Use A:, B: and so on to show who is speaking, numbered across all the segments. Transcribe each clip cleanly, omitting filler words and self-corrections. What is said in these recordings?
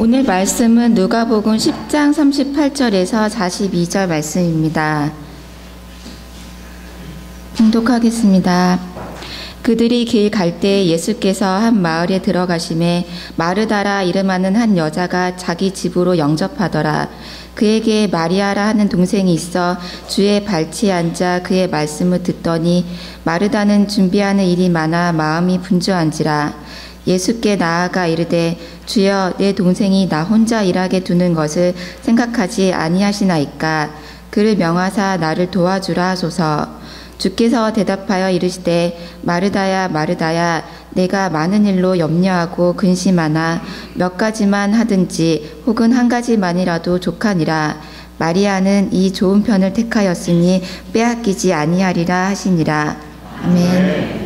A: 오늘 말씀은 누가복음 10장 38절에서 42절 말씀입니다. 봉독하겠습니다. 그들이 길 갈 때 예수께서 한 마을에 들어가심에 마르다라 이름하는 한 여자가 자기 집으로 영접하더라. 그에게 마리아라 하는 동생이 있어 주의 발치에 앉아 그의 말씀을 듣더니 마르다는 준비하는 일이 많아 마음이 분주한지라. 예수께 나아가 이르되 주여 내 동생이 나 혼자 일하게 두는 것을 생각하지 아니하시나이까. 그를 명하사 나를 도와주라 하소서. 주께서 대답하여 이르시되 마르다야 마르다야 내가 많은 일로 염려하고 근심하나 몇 가지만 하든지 혹은 한 가지만이라도 족하니라. 마리아는 이 좋은 편을 택하였으니 빼앗기지 아니하리라 하시니라. 아멘.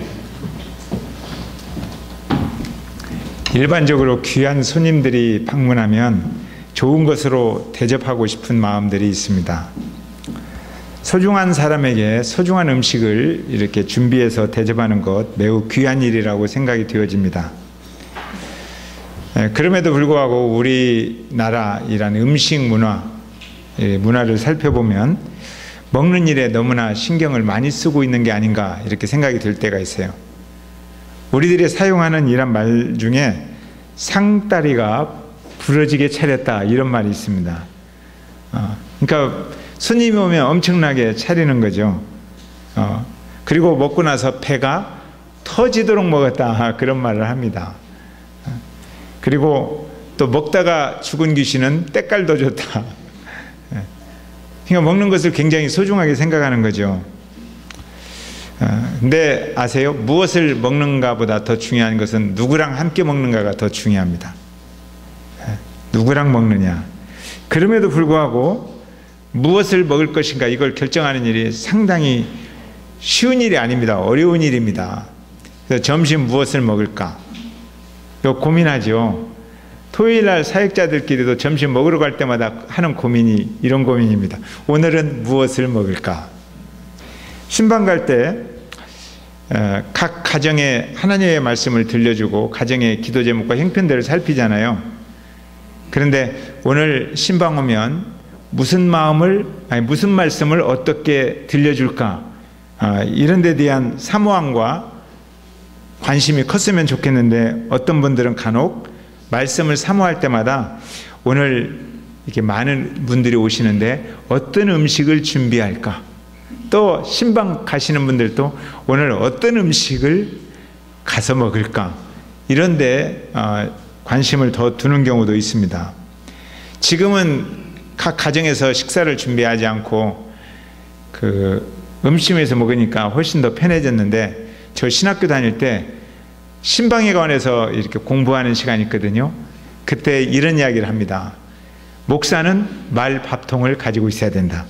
B: 일반적으로 귀한 손님들이 방문하면 좋은 것으로 대접하고 싶은 마음들이 있습니다. 소중한 사람에게 소중한 음식을 이렇게 준비해서 대접하는 것 매우 귀한 일이라고 생각이 되어집니다. 그럼에도 불구하고 우리나라이란 음식 문화를 살펴보면 먹는 일에 너무나 신경을 많이 쓰고 있는 게 아닌가 이렇게 생각이 들 때가 있어요. 우리들이 사용하는 이런 말 중에 상다리가 부러지게 차렸다 이런 말이 있습니다. 그러니까 손님이 오면 엄청나게 차리는 거죠. 그리고 먹고 나서 배가 터지도록 먹었다 그런 말을 합니다. 그리고 또 먹다가 죽은 귀신은 때깔도 좋다. 그러니까 먹는 것을 굉장히 소중하게 생각하는 거죠. 근데 아세요? 무엇을 먹는가보다 더 중요한 것은 누구랑 함께 먹는가가 더 중요합니다. 누구랑 먹느냐. 그럼에도 불구하고 무엇을 먹을 것인가 이걸 결정하는 일이 상당히 쉬운 일이 아닙니다. 어려운 일입니다. 그래서 점심 무엇을 먹을까? 이거 고민하죠. 토요일날 사역자들끼리도 점심 먹으러 갈 때마다 하는 고민이 이런 고민입니다. 오늘은 무엇을 먹을까? 신방 갈 때 각 가정에 하나님의 말씀을 들려주고 가정의 기도 제목과 형편들을 살피잖아요. 그런데 오늘 신방 오면 무슨 말씀을 어떻게 들려줄까 이런 데 대한 사모함과 관심이 컸으면 좋겠는데 어떤 분들은 간혹 말씀을 사모할 때마다 오늘 이렇게 많은 분들이 오시는데 어떤 음식을 준비할까? 또 신방 가시는 분들도 오늘 어떤 음식을 가서 먹을까? 이런 데 관심을 더 두는 경우도 있습니다. 지금은 각 가정에서 식사를 준비하지 않고 그 음식점에서 먹으니까 훨씬 더 편해졌는데 저 신학교 다닐 때 신방회관에서 이렇게 공부하는 시간이 있거든요. 그때 이런 이야기를 합니다. 목사는 말 밥통을 가지고 있어야 된다.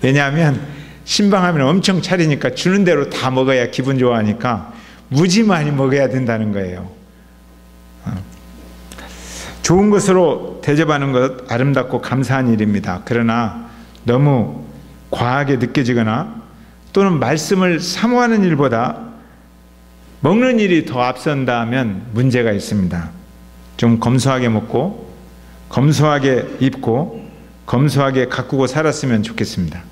B: 왜냐하면 신방하면 엄청 차리니까 주는 대로 다 먹어야 기분 좋아하니까 무지 많이 먹어야 된다는 거예요. 좋은 것으로 대접하는 것 아름답고 감사한 일입니다. 그러나 너무 과하게 느껴지거나 또는 말씀을 사모하는 일보다 먹는 일이 더 앞선다면 문제가 있습니다. 좀 검소하게 먹고 검소하게 입고 검소하게 가꾸고 살았으면 좋겠습니다.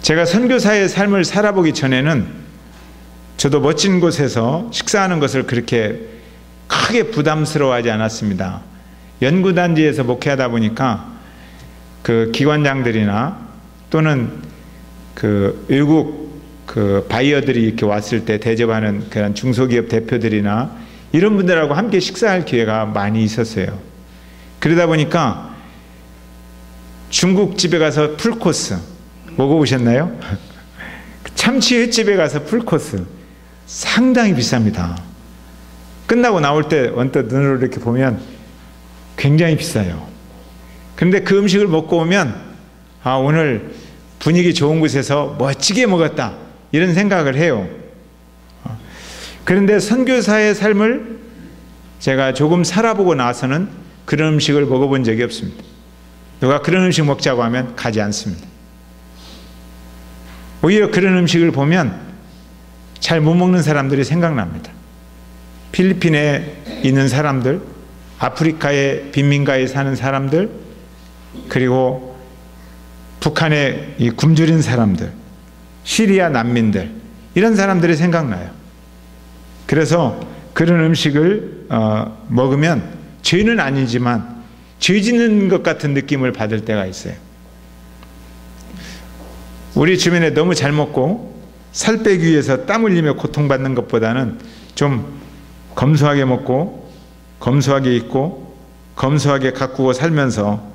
B: 제가 선교사의 삶을 살아보기 전에는 저도 멋진 곳에서 식사하는 것을 그렇게 크게 부담스러워하지 않았습니다. 연구단지에서 목회하다 보니까 그 기관장들이나 또는 그 외국 그 바이어들이 이렇게 왔을 때 대접하는 그런 중소기업 대표들이나 이런 분들하고 함께 식사할 기회가 많이 있었어요. 그러다 보니까 중국집에 가서 풀코스 먹어보셨나요? 참치 횟집에 가서 풀코스 상당히 비쌉니다. 끝나고 나올 때 언뜻 눈으로 이렇게 보면 굉장히 비싸요. 그런데 그 음식을 먹고 오면 아 오늘 분위기 좋은 곳에서 멋지게 먹었다 이런 생각을 해요. 그런데 선교사의 삶을 제가 조금 살아보고 나서는 그런 음식을 먹어본 적이 없습니다. 누가 그런 음식 먹자고 하면 가지 않습니다. 오히려 그런 음식을 보면 잘 못 먹는 사람들이 생각납니다. 필리핀에 있는 사람들, 아프리카의 빈민가에 사는 사람들, 그리고 북한의 이 굶주린 사람들, 시리아 난민들, 이런 사람들이 생각나요. 그래서 그런 음식을 먹으면 죄는 아니지만 죄 짓는 것 같은 느낌을 받을 때가 있어요. 우리 주변에 너무 잘 먹고 살 빼기 위해서 땀 흘리며 고통받는 것보다는 좀 검소하게 먹고 검소하게 입고 검소하게 가꾸고 살면서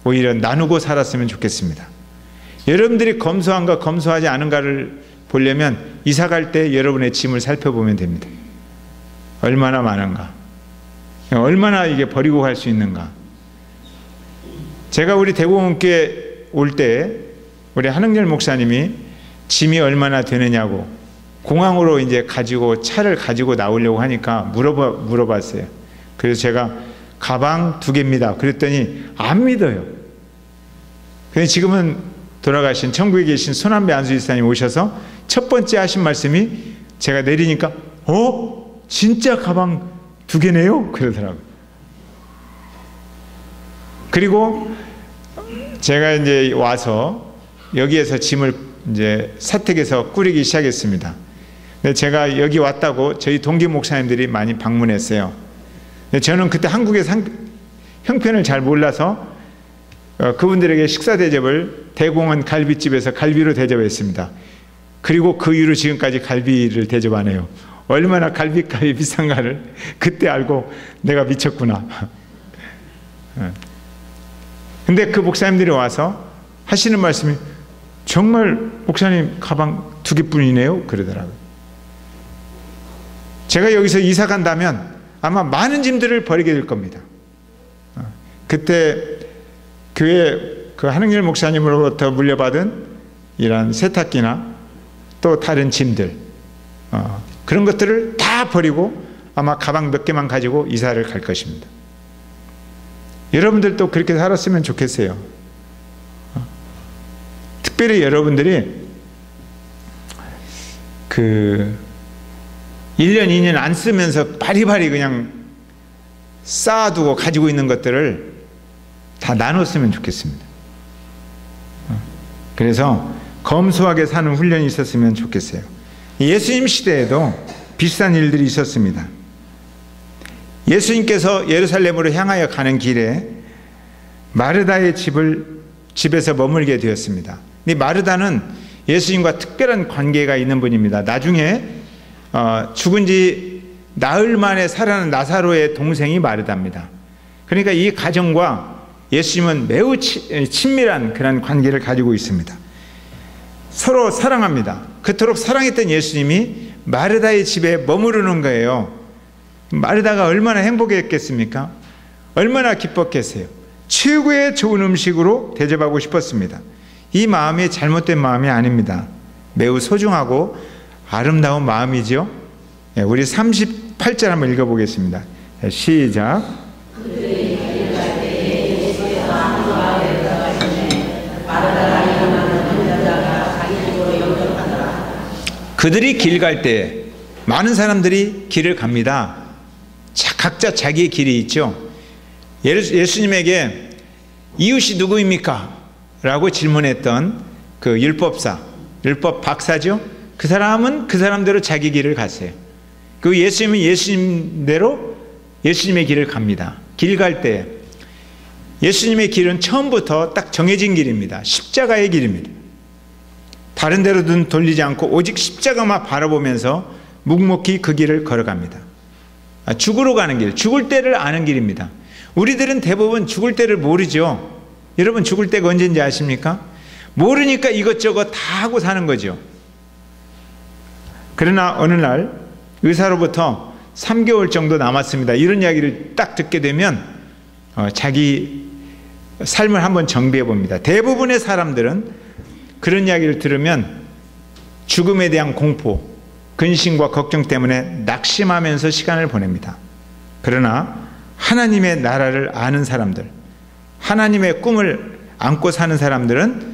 B: 오히려 나누고 살았으면 좋겠습니다. 여러분들이 검소한가 검소하지 않은가를 보려면 이사 갈 때 여러분의 짐을 살펴보면 됩니다. 얼마나 많은가, 얼마나 이게 버리고 갈 수 있는가. 제가 우리 대구원교회 올 때 우리 한흥렬 목사님이 짐이 얼마나 되느냐고 공항으로 이제 가지고 차를 가지고 나오려고 하니까 물어봤어요. 그래서 제가 가방 2개입니다. 그랬더니 안 믿어요. 그래서 지금은 돌아가신 천국에 계신 손한배 안수지사님 오셔서 첫 번째 하신 말씀이 제가 내리니까 진짜 가방 2개네요? 그러더라고요. 그리고 제가 이제 와서 여기에서 짐을 이제 사택에서 꾸리기 시작했습니다. 근데 제가 여기 왔다고 저희 동기 목사님들이 많이 방문했어요. 근데 저는 그때 한국의 형편을 잘 몰라서 그분들에게 식사 대접을 대공원 갈비집에서 갈비로 대접했습니다. 그리고 그 이후로 지금까지 갈비를 대접 안 해요. 얼마나 갈비값이 비싼가를 그때 알고 내가 미쳤구나. 근데 그 목사님들이 와서 하시는 말씀이 정말 목사님 가방 2개뿐이네요? 그러더라고요. 제가 여기서 이사 간다면 아마 많은 짐들을 버리게 될 겁니다. 그때 교회 그 한흥렬 목사님으로부터 물려받은 이런 세탁기나 또 다른 짐들, 그런 것들을 다 버리고 아마 가방 몇 개만 가지고 이사를 갈 것입니다. 여러분들도 그렇게 살았으면 좋겠어요. 특별히 여러분들이 그 1년, 2년 안 쓰면서 바리바리 그냥 쌓아두고 가지고 있는 것들을 다 나눴으면 좋겠습니다. 그래서 검소하게 사는 훈련이 있었으면 좋겠어요. 예수님 시대에도 비슷한 일들이 있었습니다. 예수님께서 예루살렘으로 향하여 가는 길에 마르다의 집에서 머물게 되었습니다. 이 마르다는 예수님과 특별한 관계가 있는 분입니다. 나중에 죽은 지 나흘 만에 살아난 나사로의 동생이 마르다입니다. 그러니까 이 가정과 예수님은 매우 친밀한 그런 관계를 가지고 있습니다. 서로 사랑합니다. 그토록 사랑했던 예수님이 마르다의 집에 머무르는 거예요. 마르다가 얼마나 행복했겠습니까? 얼마나 기뻤겠어요? 최고의 좋은 음식으로 대접하고 싶었습니다. 이 마음이 잘못된 마음이 아닙니다. 매우 소중하고 아름다운 마음이죠. 우리 38절 한번 읽어보겠습니다. 시작. 그들이 길 갈 때 많은 사람들이 길을 갑니다. 각자 자기의 길이 있죠. 예수님에게 이웃이 누구입니까? 라고 질문했던 그 율법사, 율법 박사죠. 그 사람은 그 사람대로 자기 길을 갔어요. 그 예수님은 예수님대로 예수님의 길을 갑니다. 길 갈 때 예수님의 길은 처음부터 딱 정해진 길입니다. 십자가의 길입니다. 다른 데로 눈 돌리지 않고 오직 십자가만 바라보면서 묵묵히 그 길을 걸어갑니다. 죽으러 가는 길, 죽을 때를 아는 길입니다. 우리들은 대부분 죽을 때를 모르죠. 여러분 죽을 때가 언제인지 아십니까? 모르니까 이것저것 다 하고 사는 거죠. 그러나 어느 날 의사로부터 3개월 정도 남았습니다. 이런 이야기를 딱 듣게 되면 자기 삶을 한번 정비해 봅니다. 대부분의 사람들은 그런 이야기를 들으면 죽음에 대한 공포, 근심과 걱정 때문에 낙심하면서 시간을 보냅니다. 그러나 하나님의 나라를 아는 사람들, 하나님의 꿈을 안고 사는 사람들은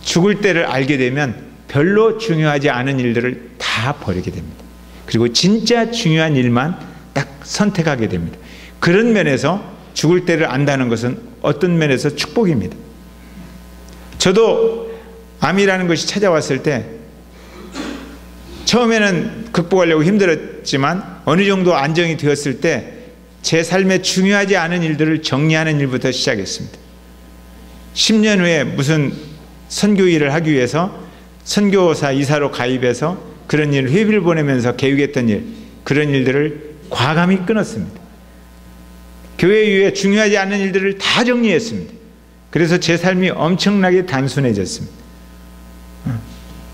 B: 죽을 때를 알게 되면 별로 중요하지 않은 일들을 다 버리게 됩니다. 그리고 진짜 중요한 일만 딱 선택하게 됩니다. 그런 면에서 죽을 때를 안다는 것은 어떤 면에서 축복입니다. 저도 암이라는 것이 찾아왔을 때 처음에는 극복하려고 힘들었지만 어느 정도 안정이 되었을 때 제 삶에 중요하지 않은 일들을 정리하는 일부터 시작했습니다. 10년 후에 무슨 선교 일을 하기 위해서 선교사 이사로 가입해서 그런 일, 회비를 보내면서 계획했던 일, 그런 일들을 과감히 끊었습니다. 교회 이후에 중요하지 않은 일들을 다 정리했습니다. 그래서 제 삶이 엄청나게 단순해졌습니다.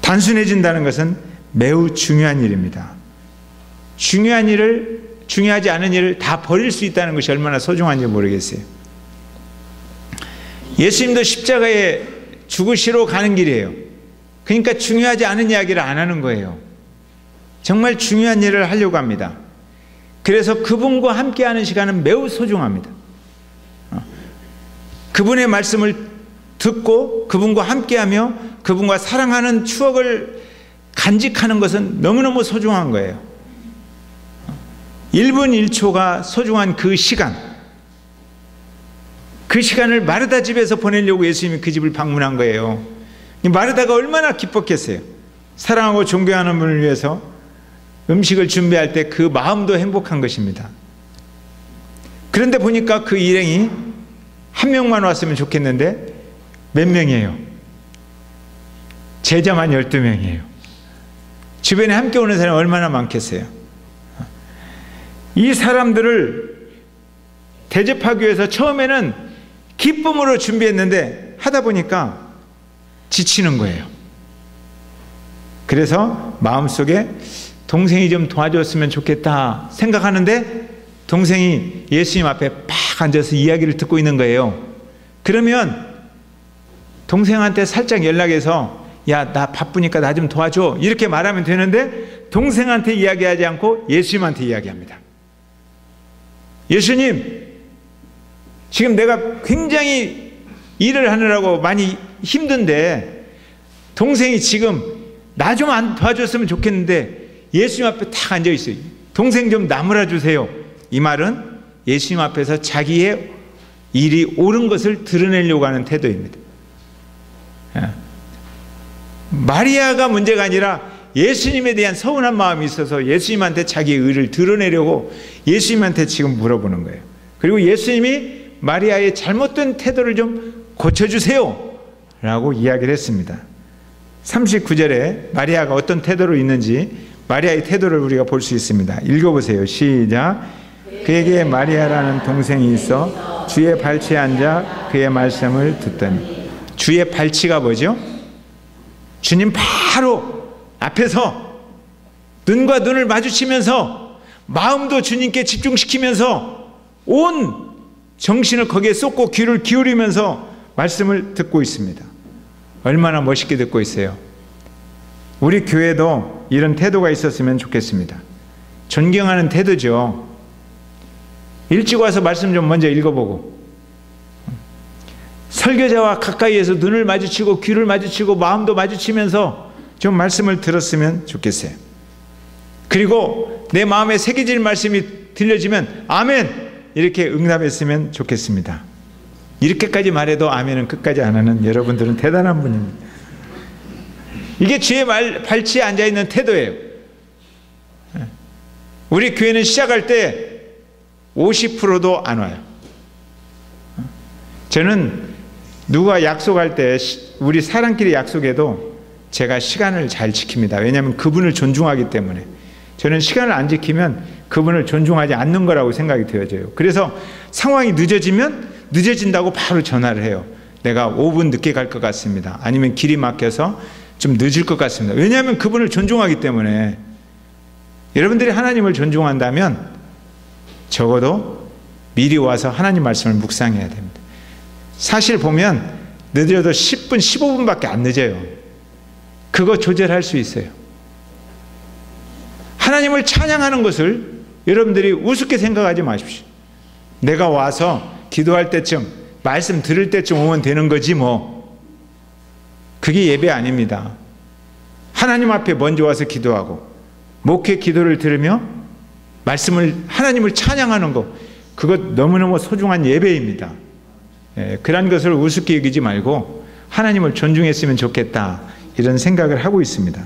B: 단순해진다는 것은 매우 중요한 일입니다. 중요하지 않은 일을 다 버릴 수 있다는 것이 얼마나 소중한지 모르겠어요. 예수님도 십자가에 죽으시러 가는 길이에요. 그러니까 중요하지 않은 이야기를 안 하는 거예요. 정말 중요한 일을 하려고 합니다. 그래서 그분과 함께하는 시간은 매우 소중합니다. 그분의 말씀을 듣고 그분과 함께하며 그분과 사랑하는 추억을 간직하는 것은 너무너무 소중한 거예요. 1분 1초가 소중한 그 시간을 마르다 집에서 보내려고 예수님이 그 집을 방문한 거예요. 마르다가 얼마나 기뻤겠어요. 사랑하고 존경하는 분을 위해서 음식을 준비할 때 그 마음도 행복한 것입니다. 그런데 보니까 그 일행이 한 명만 왔으면 좋겠는데 몇 명이에요? 제자만 12명이에요. 주변에 함께 오는 사람이 얼마나 많겠어요? 이 사람들을 대접하기 위해서 처음에는 기쁨으로 준비했는데 하다 보니까 지치는 거예요. 그래서 마음속에 동생이 좀 도와줬으면 좋겠다 생각하는데 동생이 예수님 앞에 팍 앉아서 이야기를 듣고 있는 거예요. 그러면 동생한테 살짝 연락해서 야, 나 바쁘니까 나 좀 도와줘 이렇게 말하면 되는데 동생한테 이야기하지 않고 예수님한테 이야기합니다. 예수님, 지금 내가 굉장히 일을 하느라고 많이 힘든데 동생이 지금 나 좀 도와줬으면 좋겠는데 예수님 앞에 탁 앉아있어요. 동생 좀 나무라 주세요. 이 말은 예수님 앞에서 자기의 일이 옳은 것을 드러내려고 하는 태도입니다. 마리아가 문제가 아니라 예수님에 대한 서운한 마음이 있어서 예수님한테 자기의 의를 드러내려고 예수님한테 지금 물어보는 거예요. 그리고 예수님이 마리아의 잘못된 태도를 좀 고쳐주세요 라고 이야기를 했습니다. 39절에 마리아가 어떤 태도로 있는지 마리아의 태도를 우리가 볼 수 있습니다. 읽어보세요. 시작. 그에게 마리아라는 동생이 있어 주의 발치에 앉아 그의 말씀을 듣더니. 주의 발치가 뭐죠? 주님 바로 앞에서 눈과 눈을 마주치면서 마음도 주님께 집중시키면서 온 정신을 거기에 쏟고 귀를 기울이면서 말씀을 듣고 있습니다. 얼마나 멋있게 듣고 있어요. 우리 교회도 이런 태도가 있었으면 좋겠습니다. 존경하는 태도죠. 일찍 와서 말씀 좀 먼저 읽어보고 설교자와 가까이에서 눈을 마주치고 귀를 마주치고 마음도 마주치면서 좀 말씀을 들었으면 좋겠어요. 그리고 내 마음에 새겨질 말씀이 들려지면 아멘 이렇게 응답했으면 좋겠습니다. 이렇게까지 말해도 아멘은 끝까지 안 하는 여러분들은 대단한 분입니다. 이게 주의 발치에 앉아있는 태도예요. 우리 교회는 시작할 때 50%도 안 와요. 저는 누가 약속할 때 우리 사람끼리 약속해도 제가 시간을 잘 지킵니다. 왜냐하면 그분을 존중하기 때문에. 저는 시간을 안 지키면 그분을 존중하지 않는 거라고 생각이 되어져요. 그래서 상황이 늦어진다고 바로 전화를 해요. 내가 5분 늦게 갈 것 같습니다. 아니면 길이 막혀서 좀 늦을 것 같습니다. 왜냐하면 그분을 존중하기 때문에. 여러분들이 하나님을 존중한다면 적어도 미리 와서 하나님 말씀을 묵상해야 됩니다. 사실 보면 늦어도 10분, 15분밖에 안 늦어요. 그거 조절할 수 있어요. 하나님을 찬양하는 것을 여러분들이 우습게 생각하지 마십시오. 내가 와서 기도할 때쯤, 말씀 들을 때쯤 오면 되는 거지 뭐. 그게 예배 아닙니다. 하나님 앞에 먼저 와서 기도하고 목회 기도를 들으며 하나님을 찬양하는 것, 그것 너무너무 소중한 예배입니다. 그런 것을 우습게 여기지 말고 하나님을 존중했으면 좋겠다, 이런 생각을 하고 있습니다.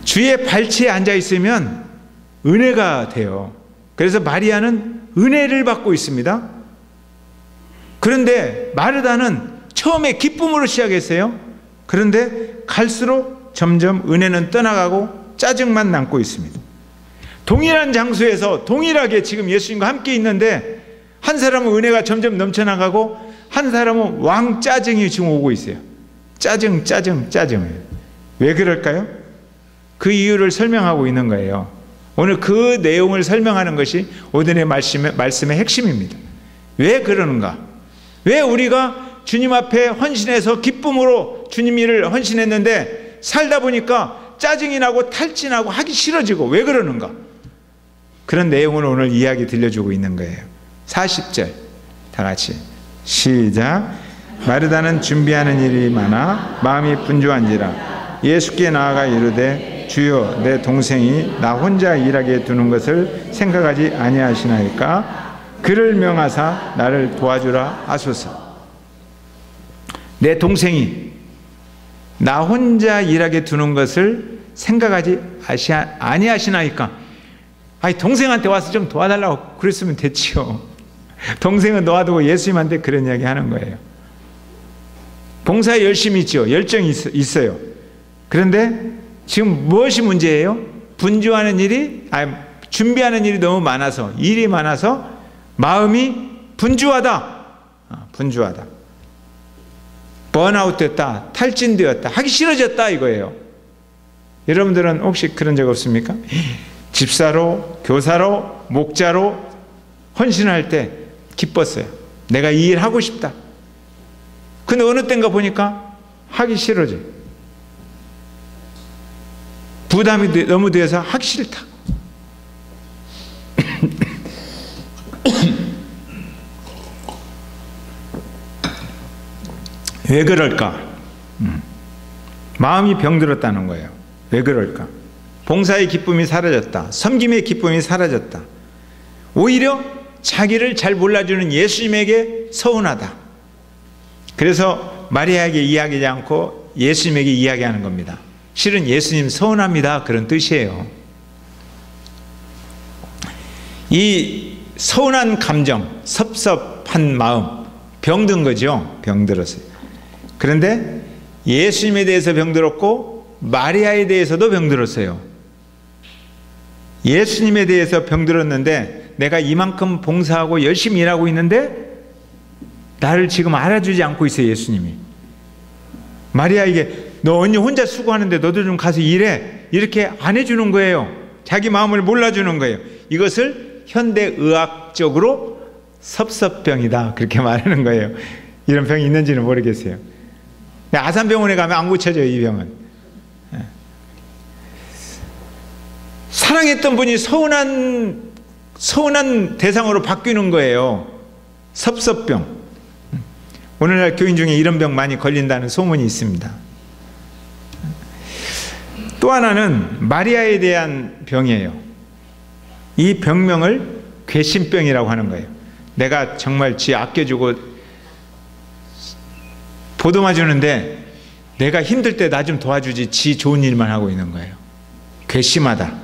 B: 주의 발치에 앉아 있으면 은혜가 돼요. 그래서 마리아는 은혜를 받고 있습니다. 그런데 마르다는 처음에 기쁨으로 시작했어요. 그런데 갈수록 점점 은혜는 떠나가고 짜증만 남고 있습니다. 동일한 장소에서 동일하게 지금 예수님과 함께 있는데 한 사람은 은혜가 점점 넘쳐나가고 한 사람은 왕 짜증이 지금 오고 있어요. 짜증. 왜 그럴까요? 그 이유를 설명하고 있는 거예요. 오늘 그 내용을 설명하는 것이 오늘의 말씀의 핵심입니다. 왜 그러는가? 왜 우리가 주님 앞에 헌신해서 기쁨으로 주님 일을 헌신했는데 살다 보니까 짜증이 나고 탈진하고 하기 싫어지고, 왜 그러는가? 그런 내용을 오늘 이야기 들려주고 있는 거예요. 40절 다 같이 시작. 마르다는 준비하는 일이 많아 마음이 분주한지라 예수께 나아가 이르되 주여, 내 동생이 나 혼자 일하게 두는 것을 생각하지 아니하시나이까? 그를 명하사 나를 도와주라 하소서. 내 동생이 나 혼자 일하게 두는 것을 생각하지 아니하시나이까? 아니, 동생한테 와서 좀 도와달라고 그랬으면 됐지요. 동생은 놓아두고 예수님한테 그런 이야기 하는 거예요. 봉사에 열심히 있죠. 열정이 있어요. 그런데 지금 무엇이 문제예요? 준비하는 일이 너무 많아서, 일이 많아서 마음이 분주하다. 분주하다. 번아웃 됐다. 탈진되었다. 하기 싫어졌다, 이거예요. 여러분들은 혹시 그런 적 없습니까? 집사로, 교사로, 목자로 헌신할 때 기뻤어요. 내가 이 일 하고 싶다. 근데 어느 때인가 보니까 하기 싫어져. 부담이 너무 돼서 하기 싫다. 왜 그럴까? 마음이 병들었다는 거예요. 왜 그럴까? 봉사의 기쁨이 사라졌다. 섬김의 기쁨이 사라졌다. 오히려 자기를 잘 몰라주는 예수님에게 서운하다. 그래서 마리아에게 이야기하지 않고 예수님에게 이야기하는 겁니다. 실은 예수님 서운합니다, 그런 뜻이에요. 이 서운한 감정, 섭섭한 마음, 병든 거죠. 병들었어요. 그런데 예수님에 대해서 병들었고 마리아에 대해서도 병들었어요. 예수님에 대해서 병들었는데 내가 이만큼 봉사하고 열심히 일하고 있는데 나를 지금 알아주지 않고 있어요, 예수님이. 마리아에게 너 언니 혼자 수고하는데 너도 좀 가서 일해, 이렇게 안 해주는 거예요. 자기 마음을 몰라주는 거예요. 이것을 현대의학적으로 섭섭병이다, 그렇게 말하는 거예요. 이런 병이 있는지는 모르겠어요. 아산병원에 가면 안 고쳐져요, 이 병은. 사랑했던 분이 서운한 대상으로 바뀌는 거예요. 섭섭병. 오늘날 교인 중에 이런 병 많이 걸린다는 소문이 있습니다. 또 하나는 마리아에 대한 병이에요. 이 병명을 괘씸병이라고 하는 거예요. 내가 정말 지 아껴주고 보듬어 주는데 내가 힘들 때 나 좀 도와주지, 지 좋은 일만 하고 있는 거예요. 괘씸하다.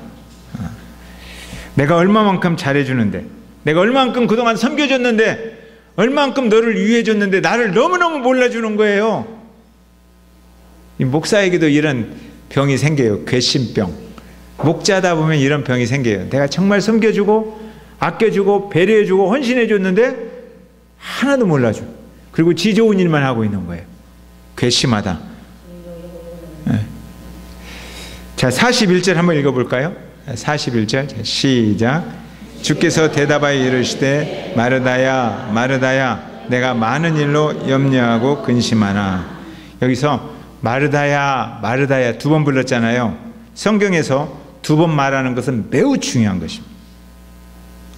B: 내가 얼마만큼 잘해주는데, 내가 얼마만큼 그동안 섬겨줬는데, 얼마만큼 너를 위해줬는데 나를 너무너무 몰라주는 거예요. 이 목사에게도 이런 병이 생겨요. 괘씸병. 목자다 보면 이런 병이 생겨요. 내가 정말 섬겨주고 아껴주고 배려해주고 헌신해줬는데 하나도 몰라줘. 그리고 지 좋은 일만 하고 있는 거예요. 괘씸하다. 네. 자, 41절 한번 읽어볼까요? 41절 시작. 주께서 대답하여 이르시되 마르다야 마르다야 내가 많은 일로 염려하고 근심하나. 여기서 마르다야 마르다야 두 번 불렀잖아요. 성경에서 두 번 말하는 것은 매우 중요한 것입니다.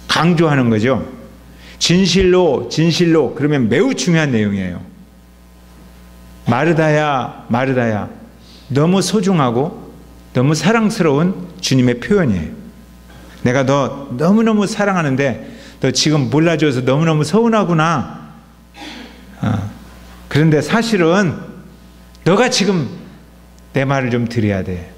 B: 강조하는 거죠. 진실로 진실로 그러면 매우 중요한 내용이에요. 마르다야 마르다야 너무 소중하고 너무 사랑스러운 주님의 표현이에요. 내가 너 너무너무 사랑하는데 너 지금 몰라줘서 너무너무 서운하구나. 그런데 사실은 너가 지금 내 말을 좀 들어야 돼.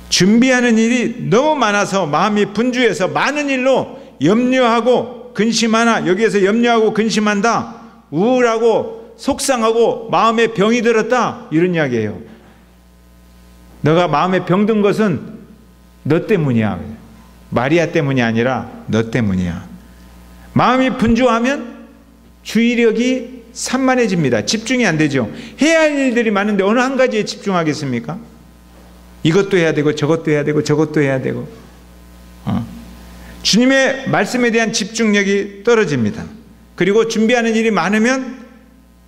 B: 준비하는 일이 너무 많아서 마음이 분주해서 많은 일로 염려하고 근심하나, 여기에서 염려하고 근심한다, 우울하고 속상하고 마음에 병이 들었다, 이런 이야기예요. 너가 마음에 병든 것은 너 때문이야. 마리아 때문이 아니라 너 때문이야. 마음이 분주하면 주의력이 산만해집니다. 집중이 안 되죠. 해야 할 일들이 많은데 어느 한 가지에 집중하겠습니까? 이것도 해야 되고 저것도 해야 되고 저것도 해야 되고. 주님의 말씀에 대한 집중력이 떨어집니다. 그리고 준비하는 일이 많으면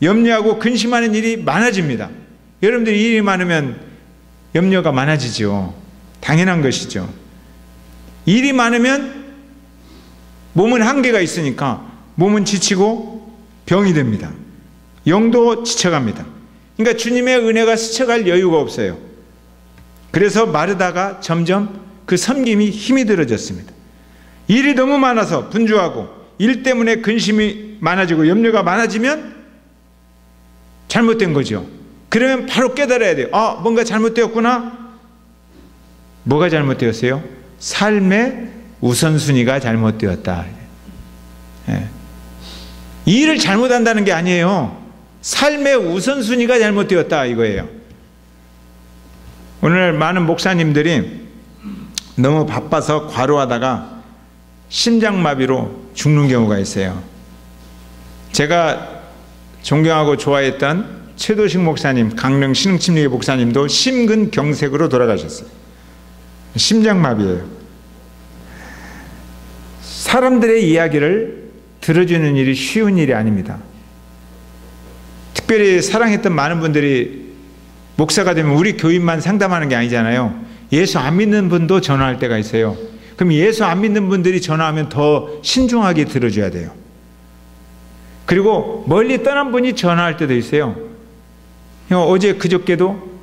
B: 염려하고 근심하는 일이 많아집니다. 여러분들이 일이 많으면 염려가 많아지죠. 당연한 것이죠. 일이 많으면 몸은 한계가 있으니까 몸은 지치고 병이 됩니다. 영도 지쳐갑니다. 그러니까 주님의 은혜가 스쳐갈 여유가 없어요. 그래서 마르다가 점점 그 섬김이 힘이 들어졌습니다. 일이 너무 많아서 분주하고 일 때문에 근심이 많아지고 염려가 많아지면 잘못된 거죠. 그러면 바로 깨달아야 돼요. 뭔가 잘못되었구나. 뭐가 잘못되었어요? 삶의 우선순위가 잘못되었다. 이 일을 잘못한다는 게 아니에요. 삶의 우선순위가 잘못되었다, 이거예요. 오늘 많은 목사님들이 너무 바빠서 과로하다가 심장마비로 죽는 경우가 있어요. 제가 존경하고 좋아했던 최도식 목사님, 강릉 신흥침례 목사님도 심근경색으로 돌아가셨어요. 심장마비예요. 사람들의 이야기를 들어주는 일이 쉬운 일이 아닙니다. 특별히 사랑했던 많은 분들이 목사가 되면 우리 교인만 상담하는 게 아니잖아요. 예수 안 믿는 분도 전화할 때가 있어요. 그럼 예수 안 믿는 분들이 전화하면 더 신중하게 들어줘야 돼요. 그리고 멀리 떠난 분이 전화할 때도 있어요. 어제 그저께도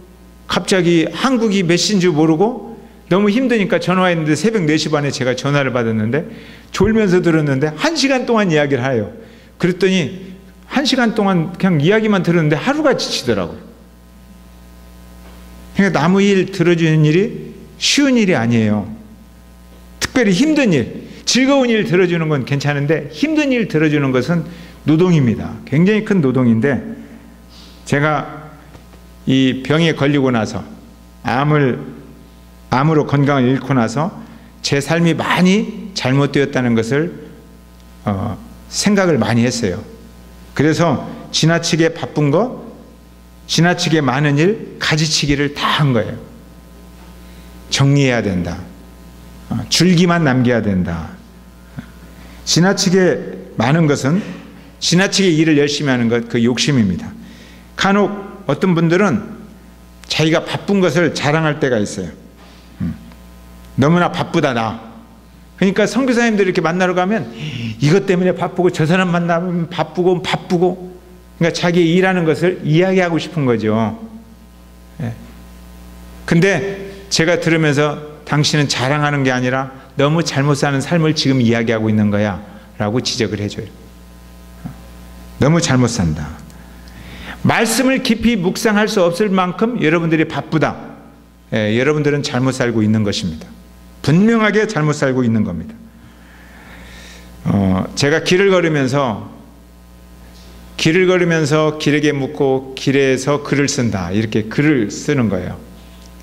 B: 갑자기 한국이 몇 시인 줄 모르고 너무 힘드니까 전화했는데 새벽 4시 반에 제가 전화를 받았는데 졸면서 들었는데 1시간 동안 이야기를 해요. 그랬더니 1시간 동안 그냥 이야기만 들었는데 하루가 지치더라고요. 그러니까 남의 일 들어주는 일이 쉬운 일이 아니에요. 특별히 힘든 일, 즐거운 일 들어주는 건 괜찮은데 힘든 일 들어주는 것은 노동입니다. 굉장히 큰 노동인데, 제가 이 병에 걸리고 나서 암으로 건강을 잃고 나서 제 삶이 많이 잘못되었다는 것을 생각을 많이 했어요. 그래서 지나치게 바쁜 거, 지나치게 많은 일, 가지치기를 다 한 거예요. 정리해야 된다. 줄기만 남겨야 된다. 지나치게 많은 것은 지나치게 일을 열심히 하는 것, 그 욕심입니다. 간혹 어떤 분들은 자기가 바쁜 것을 자랑할 때가 있어요. 너무나 바쁘다 나. 그러니까 선교사님들 이렇게 만나러 가면 이것 때문에 바쁘고 저 사람 만나면 바쁘고 그러니까 자기 일하는 것을 이야기하고 싶은 거죠. 근데 제가 들으면서 당신은 자랑하는 게 아니라 너무 잘못 사는 삶을 지금 이야기하고 있는 거야 라고 지적을 해줘요. 너무 잘못 산다. 말씀을 깊이 묵상할 수 없을 만큼 여러분들이 바쁘다. 여러분들은 잘못 살고 있는 것입니다. 분명하게 잘못 살고 있는 겁니다. 제가 길을 걸으면서 길에게 묻고 길에서 글을 쓴다, 이렇게 글을 쓰는 거예요.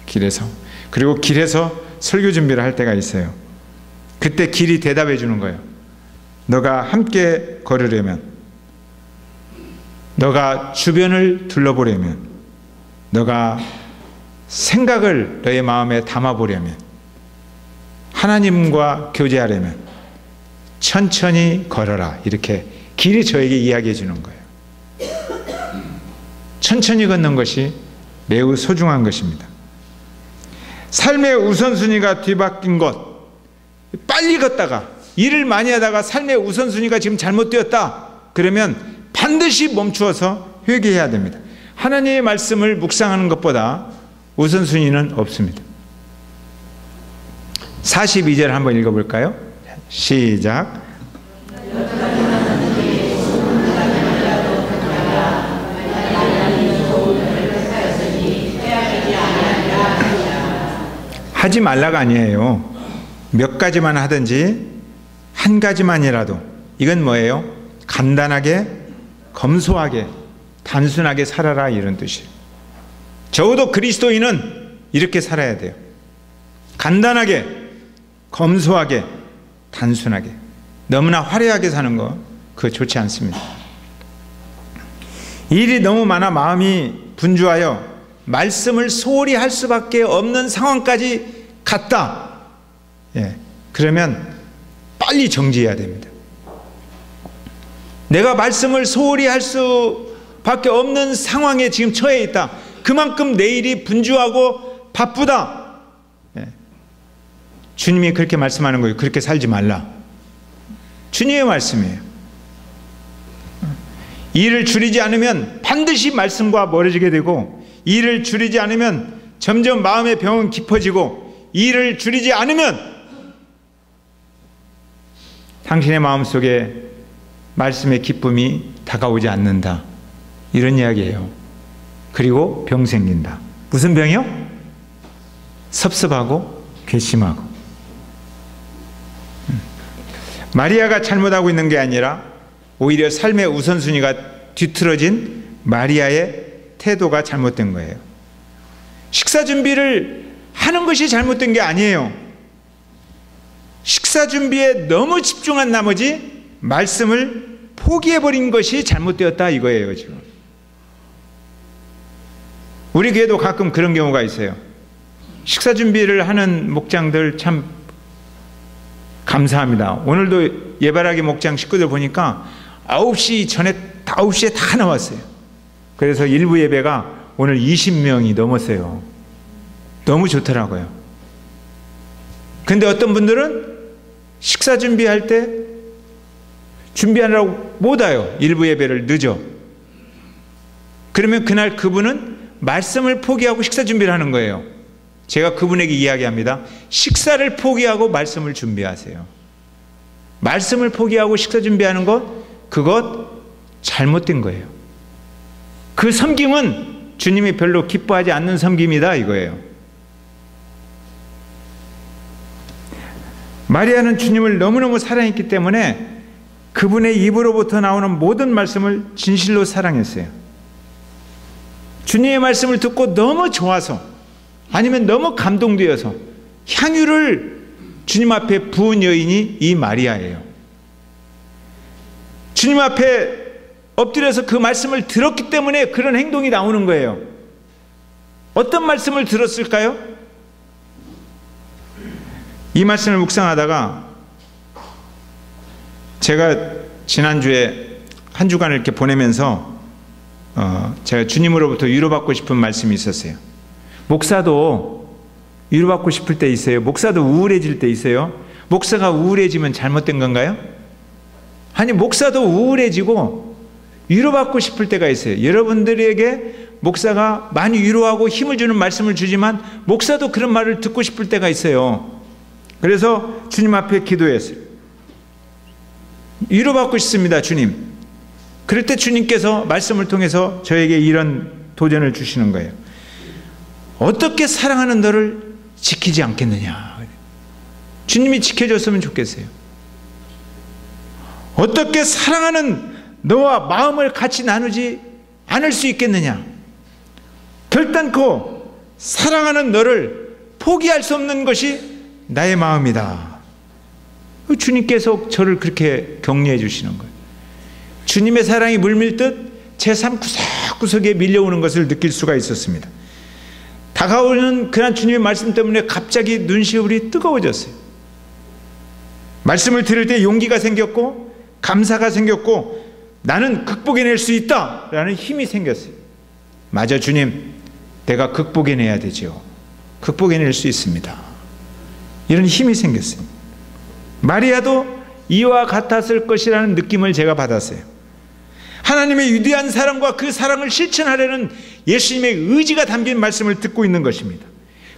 B: 길에서. 그리고 길에서 설교 준비를 할 때가 있어요. 그때 길이 대답해 주는 거예요. 너가 함께 걸으려면, 너가 주변을 둘러보려면, 너가 생각을 너의 마음에 담아보려면, 하나님과 교제하려면 천천히 걸어라. 이렇게 길이 저에게 이야기해 주는 거예요. 천천히 걷는 것이 매우 소중한 것입니다. 삶의 우선순위가 뒤바뀐 것, 빨리 걷다가 일을 많이 하다가 삶의 우선순위가 지금 잘못되었다 그러면 반드시 멈추어서 회개해야 됩니다. 하나님의 말씀을 묵상하는 것보다 우선순위는 없습니다. 42절 한번 읽어볼까요? 시작. 하지 말라가 아니에요. 몇 가지만 하든지 한 가지만이라도, 이건 뭐예요? 간단하게, 검소하게, 단순하게 살아라, 이런 뜻이에요. 적어도 그리스도인은 이렇게 살아야 돼요. 간단하게, 검소하게, 단순하게. 너무나 화려하게 사는 거, 그거 좋지 않습니다. 일이 너무 많아 마음이 분주하여 말씀을 소홀히 할 수밖에 없는 상황까지 갔다. 그러면 빨리 정지해야 됩니다. 내가 말씀을 소홀히 할 수밖에 없는 상황에 지금 처해 있다. 그만큼 내 일이 분주하고 바쁘다. 주님이 그렇게 말씀하는 거예요. 그렇게 살지 말라. 주님의 말씀이에요. 일을 줄이지 않으면 반드시 말씀과 멀어지게 되고, 일을 줄이지 않으면 점점 마음의 병은 깊어지고, 일을 줄이지 않으면 당신의 마음속에 말씀의 기쁨이 다가오지 않는다. 이런 이야기예요. 그리고 병 생긴다. 무슨 병이요? 섭섭하고 괘씸하고. 마리아가 잘못하고 있는 게 아니라 오히려 삶의 우선순위가 뒤틀어진 마리아의 태도가 잘못된 거예요. 식사 준비를 하는 것이 잘못된 게 아니에요. 식사 준비에 너무 집중한 나머지 말씀을 포기해버린 것이 잘못되었다, 이거예요. 지금 우리 교회도 가끔 그런 경우가 있어요. 식사 준비를 하는 목장들 참 감사합니다. 오늘도 예바라기 목장 식구들 보니까 9시 전에 9시에 다 나왔어요. 그래서 일부 예배가 오늘 20명이 넘었어요. 너무 좋더라고요. 근데 어떤 분들은 식사 준비할 때 준비하느라고 못 와요. 일부 예배를 늦어. 그러면 그날 그분은 말씀을 포기하고 식사 준비를 하는 거예요. 제가 그분에게 이야기합니다. 식사를 포기하고 말씀을 준비하세요. 말씀을 포기하고 식사 준비하는 것, 그것 잘못된 거예요. 그 섬김은 주님이 별로 기뻐하지 않는 섬김이다, 이거예요. 마리아는 주님을 너무너무 사랑했기 때문에 그분의 입으로부터 나오는 모든 말씀을 진실로 사랑했어요. 주님의 말씀을 듣고 너무 좋아서, 아니면 너무 감동되어서 향유를 주님 앞에 부은 여인이 이 마리아예요. 주님 앞에 엎드려서 그 말씀을 들었기 때문에 그런 행동이 나오는 거예요. 어떤 말씀을 들었을까요? 이 말씀을 묵상하다가 제가 지난주에 한 주간을 이렇게 보내면서 제가 주님으로부터 위로받고 싶은 말씀이 있었어요. 목사도 위로받고 싶을 때 있어요. 목사도 우울해질 때 있어요. 목사가 우울해지면 잘못된 건가요? 아니, 목사도 우울해지고 위로받고 싶을 때가 있어요. 여러분들에게 목사가 많이 위로하고 힘을 주는 말씀을 주지만 목사도 그런 말을 듣고 싶을 때가 있어요. 그래서 주님 앞에 기도했어요. 위로받고 싶습니다, 주님. 그럴 때 주님께서 말씀을 통해서 저에게 이런 도전을 주시는 거예요. 어떻게 사랑하는 너를 지키지 않겠느냐. 주님이 지켜줬으면 좋겠어요. 어떻게 사랑하는 너와 마음을 같이 나누지 않을 수 있겠느냐. 결단코 사랑하는 너를 포기할 수 없는 것이 나의 마음이다. 주님께서 저를 그렇게 격려해 주시는 거예요. 주님의 사랑이 물밀듯 제 삶 구석구석에 밀려오는 것을 느낄 수가 있었습니다. 다가오는 그런 주님의 말씀 때문에 갑자기 눈시울이 뜨거워졌어요. 말씀을 들을 때 용기가 생겼고 감사가 생겼고 나는 극복해낼 수 있다라는 힘이 생겼어요. 맞아, 주님, 내가 극복해내야 되죠. 극복해낼 수 있습니다. 이런 힘이 생겼어요. 마리아도 이와 같았을 것이라는 느낌을 제가 받았어요. 하나님의 위대한 사랑과 그 사랑을 실천하려는 예수님의 의지가 담긴 말씀을 듣고 있는 것입니다.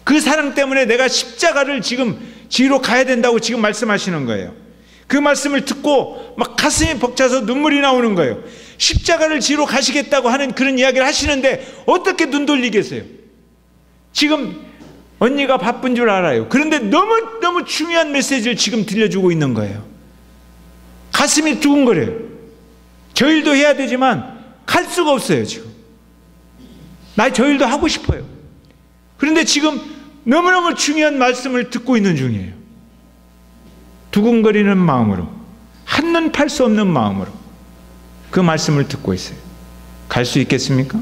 B: 그 사랑 때문에 내가 십자가를 지금 지위로 가야 된다고 지금 말씀하시는 거예요. 그 말씀을 듣고 막 가슴이 벅차서 눈물이 나오는 거예요. 십자가를 지로 가시겠다고 하는 그런 이야기를 하시는데 어떻게 눈 돌리겠어요? 지금 언니가 바쁜 줄 알아요. 그런데 너무 중요한 메시지를 지금 들려주고 있는 거예요. 가슴이 두근거려요. 저 일도 해야 되지만 갈 수가 없어요. 지금 저 일도 하고 싶어요. 그런데 지금 너무너무 중요한 말씀을 듣고 있는 중이에요. 두근거리는 마음으로, 한눈 팔 수 없는 마음으로 그 말씀을 듣고 있어요. 갈 수 있겠습니까?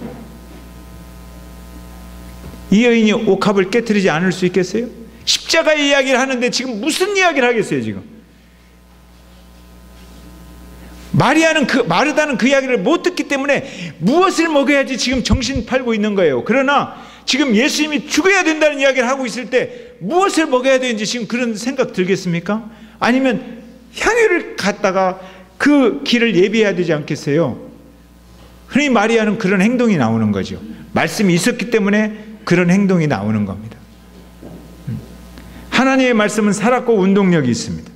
B: 이 여인이 옥합을 깨트리지 않을 수 있겠어요? 십자가의 이야기를 하는데 지금 무슨 이야기를 하겠어요? 지금 마르다는 그 이야기를 못 듣기 때문에 무엇을 먹어야지 지금 정신 팔고 있는 거예요. 그러나 지금 예수님이 죽어야 된다는 이야기를 하고 있을 때 무엇을 먹어야 되는지 지금 그런 생각 들겠습니까? 아니면 향유를 갖다가 그 길을 예비해야 되지 않겠어요? 흔히 마리아는 그런 행동이 나오는 거죠. 말씀이 있었기 때문에 그런 행동이 나오는 겁니다. 하나님의 말씀은 살았고 운동력이 있습니다.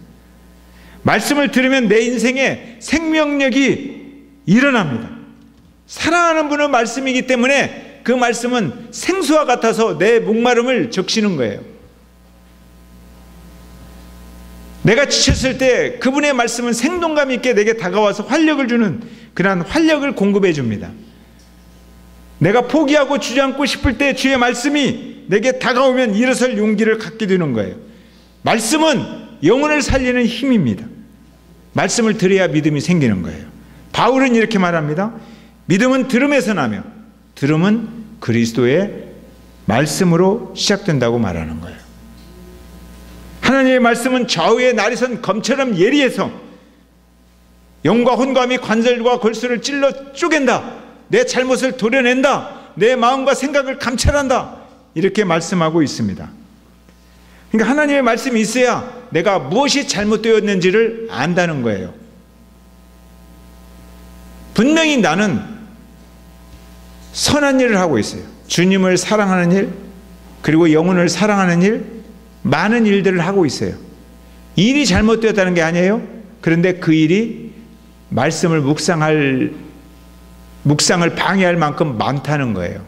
B: 말씀을 들으면 내 인생에 생명력이 일어납니다. 사랑하는 분의 말씀이기 때문에 그 말씀은 생수와 같아서 내 목마름을 적시는 거예요. 내가 지쳤을 때 그분의 말씀은 생동감 있게 내게 다가와서 활력을 주는 그러한 활력을 공급해 줍니다. 내가 포기하고 주저앉고 싶을 때 주의 말씀이 내게 다가오면 일어설 용기를 갖게 되는 거예요. 말씀은 영혼을 살리는 힘입니다. 말씀을 들어야 믿음이 생기는 거예요. 바울은 이렇게 말합니다. 믿음은 들음에서 나며 들음은 그리스도의 말씀으로 시작된다고 말하는 거예요. 하나님의 말씀은 좌우의 날이선 검처럼 예리해서 영과 혼과 관절과 골수를 찔러 쪼갠다. 내 잘못을 도려낸다. 내 마음과 생각을 감찰한다. 이렇게 말씀하고 있습니다. 그러니까 하나님의 말씀이 있어야 내가 무엇이 잘못되었는지를 안다는 거예요. 분명히 나는 선한 일을 하고 있어요. 주님을 사랑하는 일, 그리고 영혼을 사랑하는 일, 많은 일들을 하고 있어요. 일이 잘못되었다는 게 아니에요. 그런데 그 일이 말씀을 묵상을 방해할 만큼 많다는 거예요.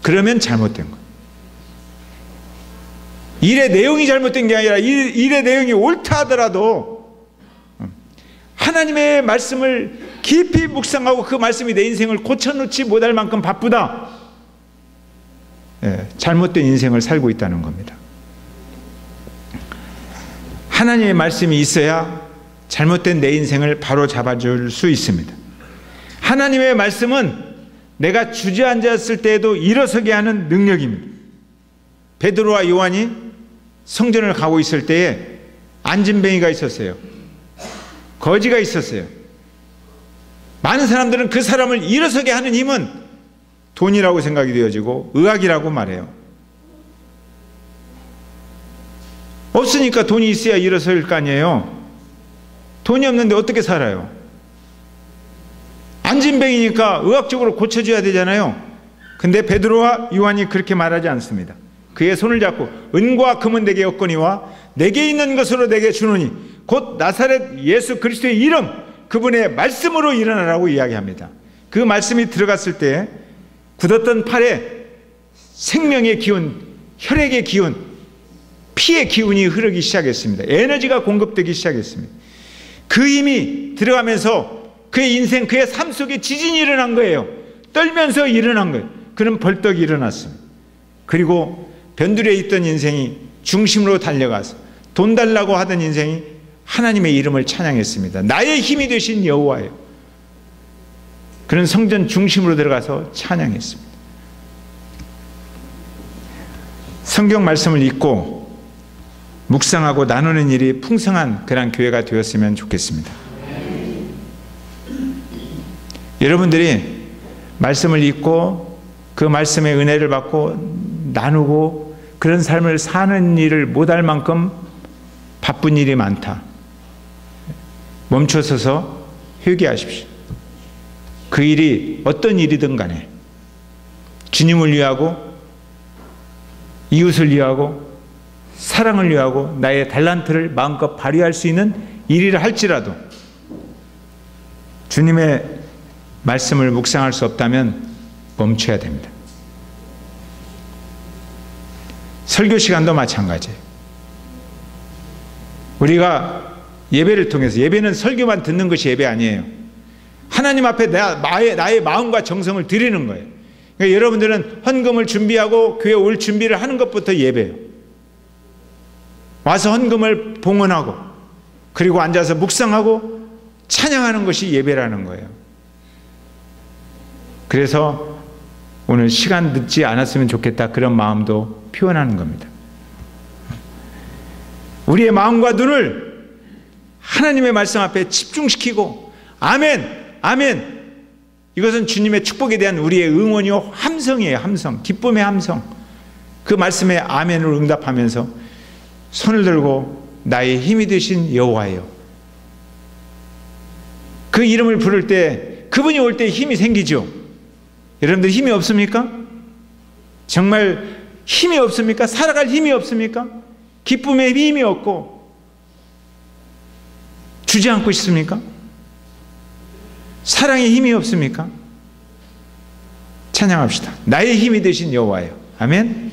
B: 그러면 잘못된 거예요. 일의 내용이 잘못된 게 아니라 일의 내용이 옳다 하더라도 하나님의 말씀을 깊이 묵상하고 그 말씀이 내 인생을 고쳐놓지 못할 만큼 바쁘다. 잘못된 인생을 살고 있다는 겁니다. 하나님의 말씀이 있어야 잘못된 내 인생을 바로 잡아줄 수 있습니다. 하나님의 말씀은 내가 주저앉았을 때에도 일어서게 하는 능력입니다. 베드로와 요한이 성전을 가고 있을 때에 안진뱅이가 있었어요. 거지가 있었어요. 많은 사람들은 그 사람을 일어서게 하는 힘은 돈이라고 생각이 되어지고 의학이라고 말해요. 없으니까 돈이 있어야 일어설 거 아니에요. 돈이 없는데 어떻게 살아요? 안진뱅이니까 의학적으로 고쳐줘야 되잖아요. 근데 베드로와 요한이 그렇게 말하지 않습니다. 그의 손을 잡고 은과 금은 내게 없거니와 내게 있는 것으로 내게 주노니 곧 나사렛 예수 그리스도의 이름 그분의 말씀으로 일어나라고 이야기합니다. 그 말씀이 들어갔을 때 굳었던 팔에 생명의 기운, 혈액의 기운, 피의 기운이 흐르기 시작했습니다. 에너지가 공급되기 시작했습니다. 그 힘이 들어가면서 그의 인생, 그의 삶 속에 지진이 일어난 거예요. 떨면서 일어난 거예요. 그는 벌떡 일어났습니다. 그리고 변두리에 있던 인생이 중심으로 달려가서 돈 달라고 하던 인생이 하나님의 이름을 찬양했습니다. 나의 힘이 되신 여호와예요. 그는 성전 중심으로 들어가서 찬양했습니다. 성경 말씀을 읽고 묵상하고 나누는 일이 풍성한 그런 교회가 되었으면 좋겠습니다. 여러분들이 말씀을 읽고 그 말씀의 은혜를 받고 나누고 그런 삶을 사는 일을 못할 만큼 바쁜 일이 많다. 멈춰서서 회개하십시오. 그 일이 어떤 일이든 간에 주님을 위하고 이웃을 위하고 사랑을 위하고 나의 달란트를 마음껏 발휘할 수 있는 일이라 할지라도 주님의 말씀을 묵상할 수 없다면 멈춰야 됩니다. 설교 시간도 마찬가지예요. 우리가 예배를 통해서, 예배는 설교만 듣는 것이 예배 아니에요. 하나님 앞에 나의 마음과 정성을 드리는 거예요. 그러니까 여러분들은 헌금을 준비하고 교회 올 준비를 하는 것부터 예배예요. 와서 헌금을 봉헌하고 그리고 앉아서 묵상하고 찬양하는 것이 예배라는 거예요. 그래서 오늘 시간 늦지 않았으면 좋겠다, 그런 마음도 표현하는 겁니다. 우리의 마음과 눈을 하나님의 말씀 앞에 집중시키고 아멘, 아멘, 이것은 주님의 축복에 대한 우리의 응원이요 함성이에요. 함성, 기쁨의 함성. 그 말씀에 아멘으로 응답하면서 손을 들고 나의 힘이 되신 여호와여, 그 이름을 부를 때 그분이 올 때 힘이 생기죠. 여러분들 힘이 없습니까? 정말 힘이 없습니까? 살아갈 힘이 없습니까? 기쁨의 힘이 없고 주지 않고 있습니까? 사랑의 힘이 없습니까? 찬양합시다. 나의 힘이 되신 여호와여. 아멘.